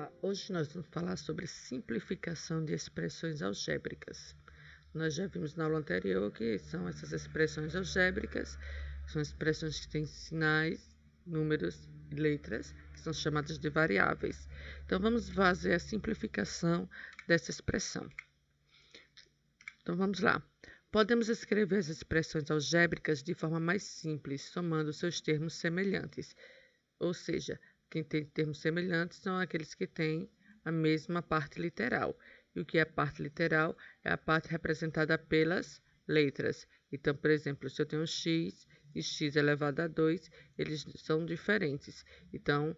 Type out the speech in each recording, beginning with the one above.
Olá, hoje nós vamos falar sobre simplificação de expressões algébricas. Nós já vimos na aula anterior que são essas expressões algébricas, são expressões que têm sinais, números e letras, que são chamadas de variáveis. Então, vamos fazer a simplificação dessa expressão. Então, vamos lá. Podemos escrever as expressões algébricas de forma mais simples, somando seus termos semelhantes, ou seja, quem tem termos semelhantes são aqueles que têm a mesma parte literal. E o que é a parte literal? É a parte representada pelas letras. Então, por exemplo, se eu tenho x e x elevado a 2, eles são diferentes. Então,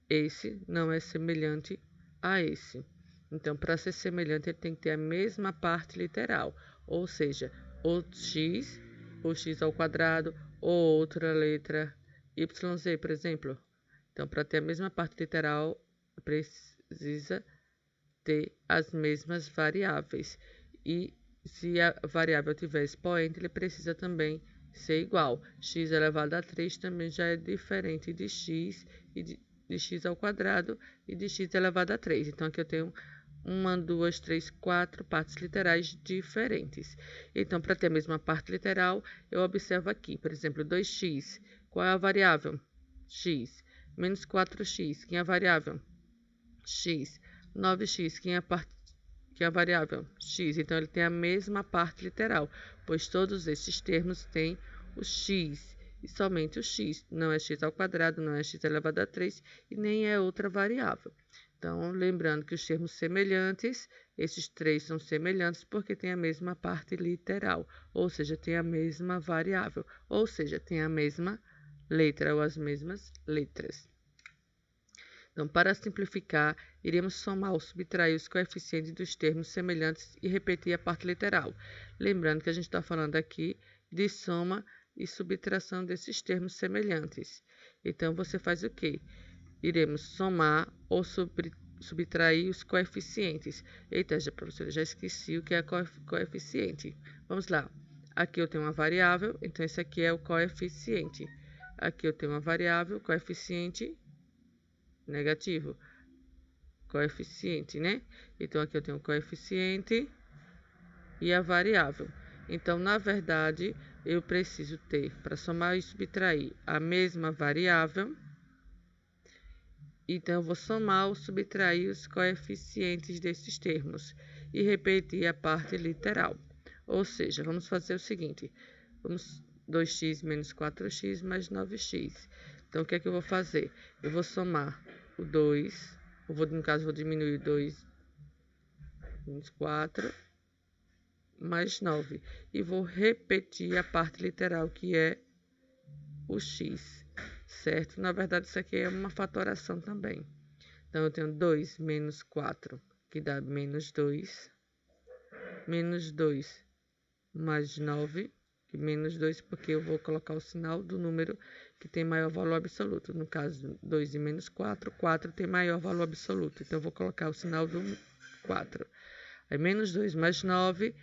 esse não é semelhante a esse. Então, para ser semelhante, ele tem que ter a mesma parte literal. Ou seja, ou x ao quadrado, ou outra letra yz, por exemplo. Então, para ter a mesma parte literal, precisa ter as mesmas variáveis. E se a variável tiver expoente, ele precisa também ser igual. X elevado a 3 também já é diferente de x e de x ao quadrado e de x elevado a 3. Então, aqui eu tenho 1, 2, 3, 4 partes literais diferentes. Então, para ter a mesma parte literal, eu observo aqui, por exemplo, 2x. Qual é a variável? X. Menos 4x, quem é a variável? X. 9x, quem é a variável? X. Então, ele tem a mesma parte literal, pois todos esses termos têm o x e somente o x. Não é x ao quadrado, não é x elevado a 3 e nem é outra variável. Então, lembrando que os termos semelhantes, esses três são semelhantes porque têm a mesma parte literal, ou seja, tem a mesma variável, ou seja, tem a mesma letra ou as mesmas letras. Então, para simplificar, iremos somar ou subtrair os coeficientes dos termos semelhantes e repetir a parte literal. Lembrando que a gente está falando aqui de soma e subtração desses termos semelhantes. Então, você faz o quê? Iremos somar ou subtrair os coeficientes. Eita, professora, já esqueci o que é coeficiente. Vamos lá. Aqui eu tenho uma variável, então esse aqui é o coeficiente. Aqui eu tenho uma variável, coeficiente negativo. Coeficiente, né? Então, aqui eu tenho o coeficiente e a variável. Então, na verdade, eu preciso ter, para somar e subtrair, a mesma variável. Então, eu vou somar ou subtrair os coeficientes desses termos e repetir a parte literal. Ou seja, vamos fazer o seguinte. 2x menos 4x mais 9x. Então, o que é que eu vou fazer? Eu vou somar o 2. No caso, vou diminuir 2 menos 4 mais 9. E vou repetir a parte literal, que é o x. Certo? Na verdade, isso aqui é uma fatoração também. Então, eu tenho 2 menos 4, que dá menos 2. Menos 2 mais 9, que menos 2, porque eu vou colocar o sinal do número que tem maior valor absoluto. No caso, 2 e menos 4, 4 tem maior valor absoluto. Então, eu vou colocar o sinal do 4. Aí, menos 2 mais 9,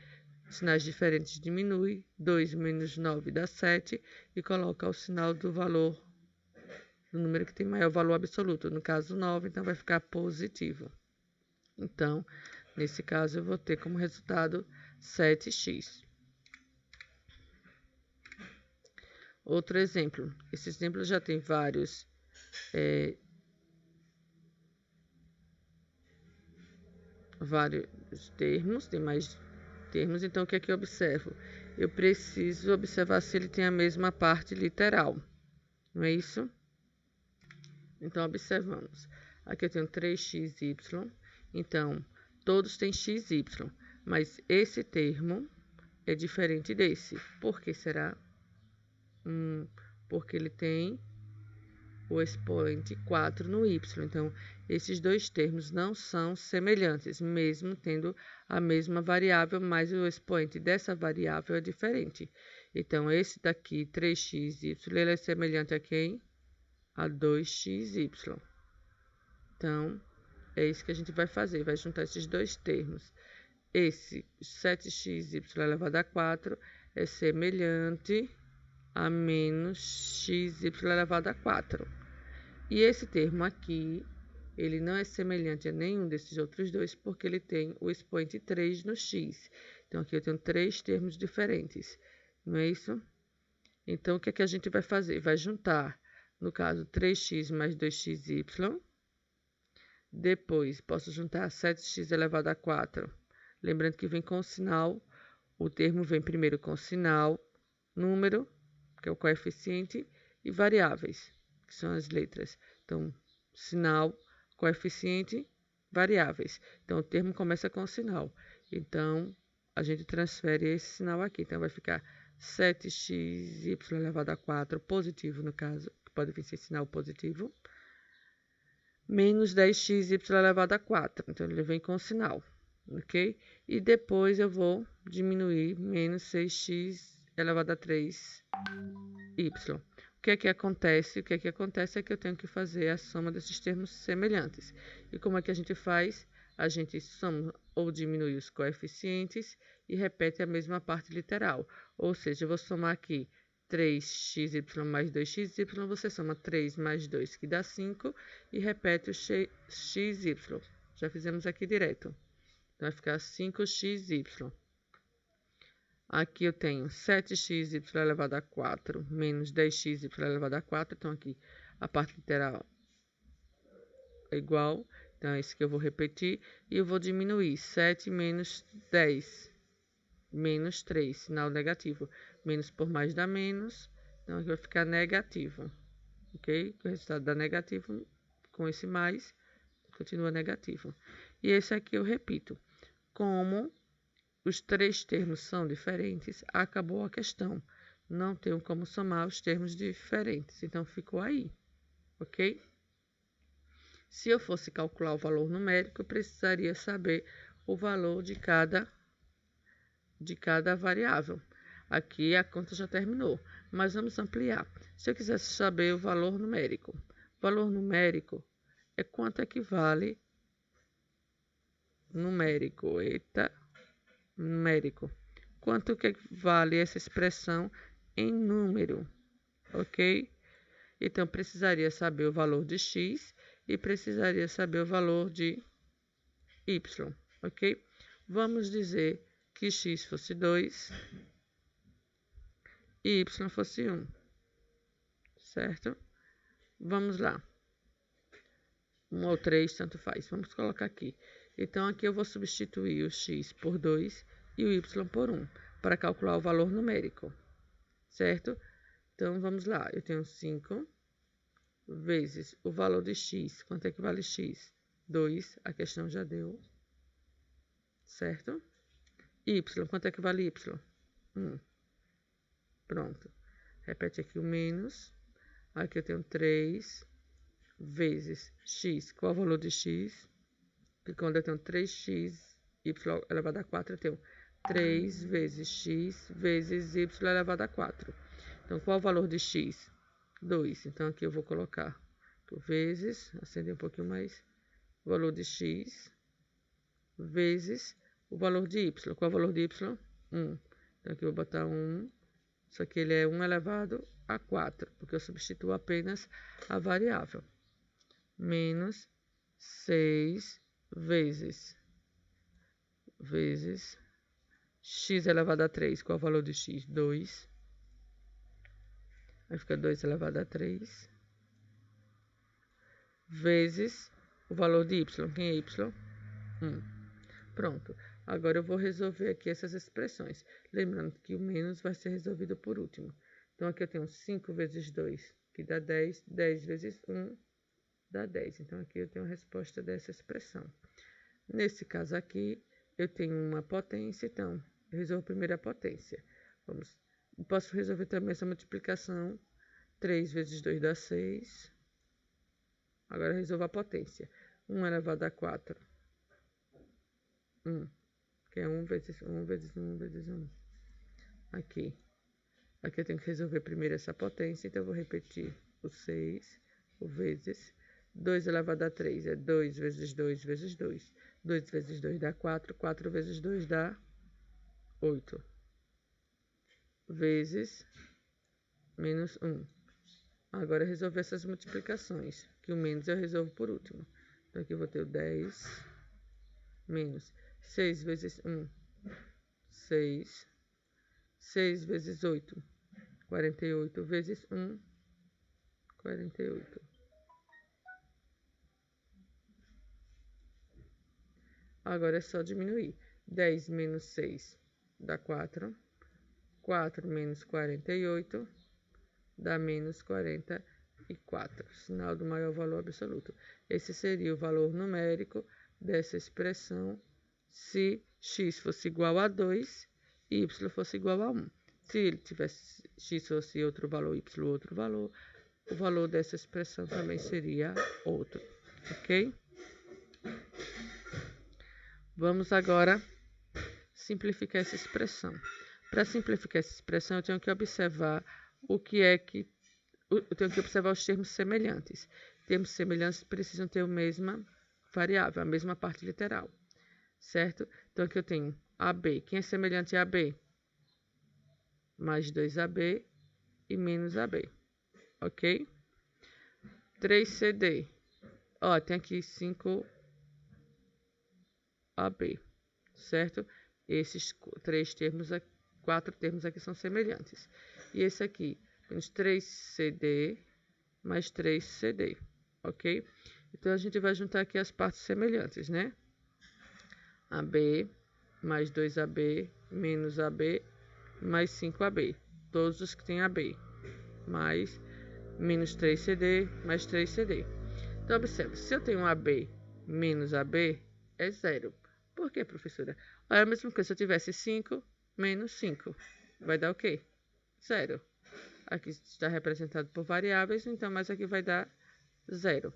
sinais diferentes diminui. 2 menos 9 dá 7. E coloca o sinal do valor do número que tem maior valor absoluto. No caso, 9, então vai ficar positivo. Então, nesse caso, eu vou ter como resultado 7x. Outro exemplo. Esse exemplo já tem vários termos, tem mais termos. Então, o que é que eu observo? Eu preciso observar se ele tem a mesma parte literal. Não é isso? Então, observamos. Aqui eu tenho 3xy. Então, todos têm xy. Mas esse termo é diferente desse. Por que será? Porque ele tem o expoente 4 no y. Então, esses dois termos não são semelhantes, mesmo tendo a mesma variável, mas o expoente dessa variável é diferente. Então, esse daqui, 3xy, ele é semelhante a quem? A 2xy. Então, é isso que a gente vai fazer, vai juntar esses dois termos. Esse 7xy elevado a 4 é semelhante a menos xy elevado a 4. E esse termo aqui ele não é semelhante a nenhum desses outros dois, porque ele tem o expoente 3 no x. Então, aqui eu tenho 3 termos diferentes, não é isso? Então, o que é que a gente vai fazer? Vai juntar, no caso, 3x mais 2xy. Depois, posso juntar 7x elevado a 4. Lembrando que vem com o sinal, o termo vem primeiro com o sinal, número, que é o coeficiente, e variáveis, que são as letras. Então, sinal, coeficiente, variáveis. Então, o termo começa com o sinal. Então, a gente transfere esse sinal aqui. Então, vai ficar 7xy elevado a 4, positivo no caso, que pode vir ser sinal positivo, menos 10xy elevado a 4. Então, ele vem com o sinal, ok? E depois eu vou diminuir menos 6x elevado a 3y. O que é que acontece? O que é que acontece é que eu tenho que fazer a soma desses termos semelhantes. E como é que a gente faz? A gente soma ou diminui os coeficientes e repete a mesma parte literal. Ou seja, eu vou somar aqui 3xy mais 2xy, você soma 3 mais 2, que dá 5, e repete o xy. Já fizemos aqui direto. Então, vai ficar 5xy. Aqui eu tenho 7xy elevado a 4 menos 10xy elevado a 4. Então, aqui a parte literal é igual. Então, é isso que eu vou repetir. E eu vou diminuir 7 menos 10, menos 3, sinal negativo. Menos por mais dá menos. Então, aqui vai ficar negativo. Ok? O resultado dá negativo com esse mais, continua negativo. E esse aqui eu repito. Como os 3 termos são diferentes, acabou a questão. Não tenho como somar os termos diferentes, então ficou aí, ok? Se eu fosse calcular o valor numérico, eu precisaria saber o valor de cada variável. Aqui a conta já terminou, mas vamos ampliar. Se eu quisesse saber o valor numérico é quanto equivale numérico. Quanto que vale essa expressão em número, ok? Então, precisaria saber o valor de x e precisaria saber o valor de y, ok? Vamos dizer que x fosse 2 e y fosse 1, certo? Vamos lá. 1 ou 3, tanto faz. Vamos colocar aqui. Então, aqui eu vou substituir o x por 2 e o y por 1, para calcular o valor numérico, certo? Então, vamos lá. Eu tenho 5 vezes o valor de x. Quanto é que vale x? 2, a questão já deu, certo? Y, quanto é que vale y? 1. Pronto. Repete aqui o menos. Aqui eu tenho 3 vezes x. Qual é o valor de x? Porque quando eu tenho 3x y elevado a 4, eu tenho 3 vezes x vezes y elevado a 4. Então, qual é o valor de x? 2. Então, aqui eu vou colocar vezes, acender um pouquinho mais, o valor de x vezes o valor de y. Qual é o valor de y? 1. Então, aqui eu vou botar 1. Só que ele é 1 elevado a 4, porque eu substituo apenas a variável. Menos 6 vezes x elevado a 3. Qual é o valor de x? 2. Aí fica 2 elevado a 3. Vezes o valor de y. Quem é y? 1. Pronto. Agora eu vou resolver aqui essas expressões. Lembrando que o menos vai ser resolvido por último. Então, aqui eu tenho 5 vezes 2, que dá 10. 10 vezes 1 dá 10. Então, aqui eu tenho a resposta dessa expressão. Nesse caso aqui, eu tenho uma potência, então, eu resolvo primeiro a potência. Posso resolver também essa multiplicação. 3 vezes 2 dá 6. Agora, eu resolvo a potência. 1 elevado a 4. 1. Que é 1 vezes 1 vezes 1 vezes 1. Aqui. Aqui eu tenho que resolver primeiro essa potência, então eu vou repetir o 6, o vezes 2 elevado a 3 é 2 vezes 2 vezes 2. 2 vezes 2 dá 4, 4 vezes 2 dá 8. Vezes menos 1. Agora, resolver essas multiplicações, que o menos eu resolvo por último. Então, aqui eu vou ter o 10 menos 6 vezes 1, 6. 6 vezes 8, 48 vezes 1, 48. Agora é só diminuir. 10 menos 6 dá 4. 4 menos 48 dá menos 44. Sinal do maior valor absoluto. Esse seria o valor numérico dessa expressão se x fosse igual a 2 e y fosse igual a 1. Se ele tivesse x fosse outro valor, y outro valor, o valor dessa expressão também seria outro, ok? Vamos agora simplificar essa expressão. Para simplificar essa expressão, eu tenho que observar eu tenho que observar os termos semelhantes. Termos semelhantes precisam ter a mesma variável, a mesma parte literal, certo? Então, aqui eu tenho AB. Quem é semelhante a AB? Mais 2AB e menos AB, ok? 3CD. Ó, tem aqui 5AB, certo? Esses 4 termos aqui são semelhantes. E esse aqui, menos 3CD mais 3CD, ok? Então, a gente vai juntar aqui as partes semelhantes, né? AB mais 2AB menos AB mais 5AB. Todos os que têm AB. Mais menos 3CD mais 3CD. Então, observe, se eu tenho um AB menos AB, é 0. Por quê, professora? É a mesma coisa se eu tivesse 5 menos 5. Vai dar o quê? 0. Aqui está representado por variáveis, então, mas aqui vai dar 0.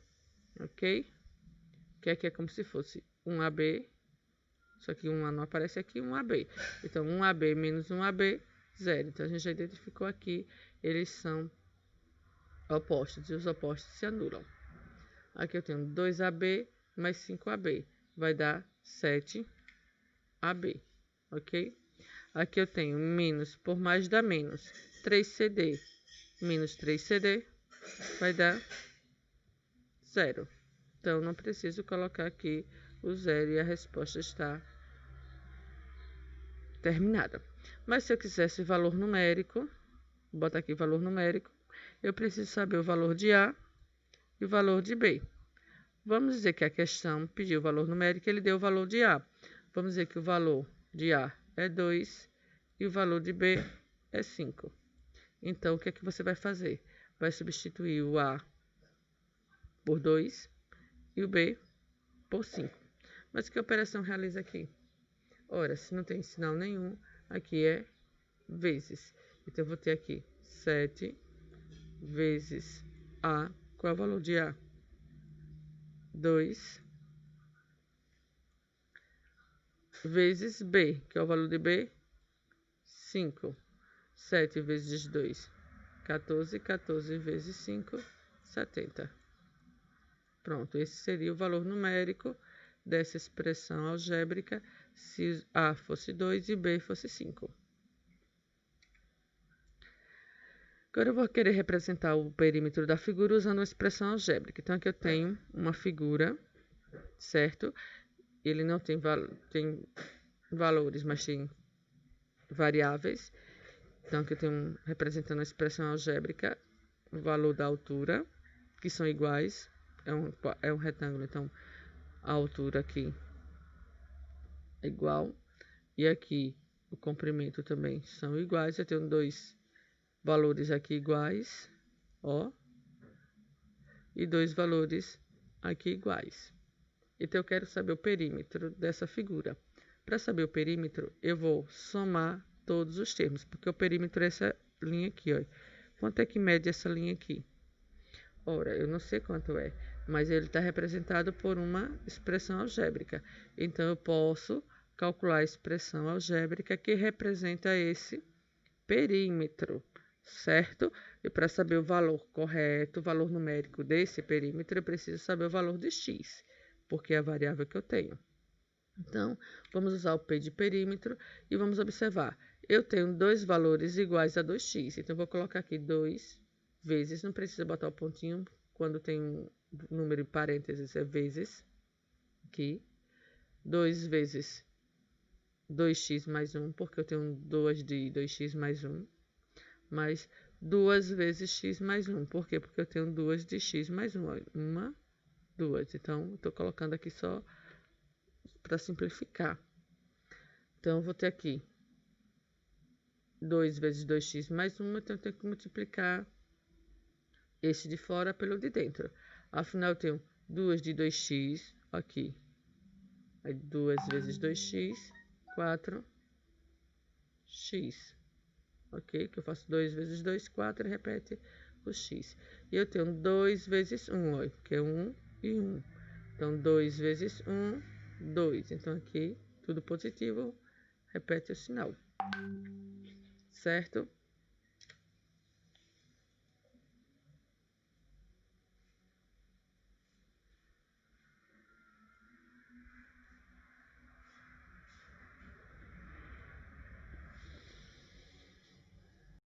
Ok? Que aqui é como se fosse 1AB, só que 1 não aparece aqui, 1AB. Então, 1AB menos 1AB, 0. Então, a gente já identificou aqui, eles são opostos, e os opostos se anulam. Aqui eu tenho 2AB mais 5AB, vai dar 7AB, ok? Aqui eu tenho menos por mais dá menos, 3CD menos 3CD vai dar 0. Então, não preciso colocar aqui o 0 e a resposta está terminada. Mas se eu quisesse valor numérico, vou botar aqui valor numérico, eu preciso saber o valor de A e o valor de B. Vamos dizer que a questão pediu o valor numérico, ele deu o valor de A. Vamos dizer que o valor de A é 2 e o valor de B é 5. Então, o que é que você vai fazer? Vai substituir o A por 2 e o B por 5. Mas que operação realiza aqui? Ora, se não tem sinal nenhum, aqui é vezes. Então, eu vou ter aqui 7 vezes A. Qual é o valor de A? 2 vezes B, que é o valor de B, 5. 7 vezes 2, 14. 14 vezes 5, 70. Pronto, esse seria o valor numérico dessa expressão algébrica se A fosse 2 e B fosse 5. Agora eu vou querer representar o perímetro da figura usando uma expressão algébrica. Então, aqui eu tenho uma figura, certo? Ele não tem valores, mas tem variáveis. Então, aqui eu tenho representando a expressão algébrica, o valor da altura, que são iguais. É um retângulo, então a altura aqui é igual. E aqui o comprimento também são iguais. Eu tenho 2 valores aqui iguais, ó, e 2 valores aqui iguais. Então, eu quero saber o perímetro dessa figura. Para saber o perímetro, eu vou somar todos os termos, porque o perímetro é essa linha aqui, ó. Quanto é que mede essa linha aqui? Ora, eu não sei quanto é, mas ele está representado por uma expressão algébrica. Então, eu posso calcular a expressão algébrica que representa esse perímetro, certo? E para saber o valor correto, o valor numérico desse perímetro, eu preciso saber o valor de x, porque é a variável que eu tenho. Então, vamos usar o P de perímetro e vamos observar. Eu tenho 2 valores iguais a 2x, então eu vou colocar aqui 2 vezes, não precisa botar o pontinho, quando tem um número em parênteses é vezes, aqui. 2 vezes 2x mais 1, porque eu tenho 2 de 2x mais 1. Mais 2 vezes x mais 1. Por quê? Porque eu tenho 2 de x mais 1. 1, 2. Então, eu estou colocando aqui só para simplificar. Então, eu vou ter aqui 2 vezes 2x mais 1. Então, eu tenho que multiplicar esse de fora pelo de dentro. Afinal, eu tenho 2 de 2x aqui. Aí, 2 vezes 2x, 4x. Ok? Que eu faço 2 vezes 2, 4, e repete o x. E eu tenho 2 vezes 1, ó, que é 1 e 1. Então, 2 vezes 1, 2. Então, aqui, tudo positivo, repete o sinal. Certo?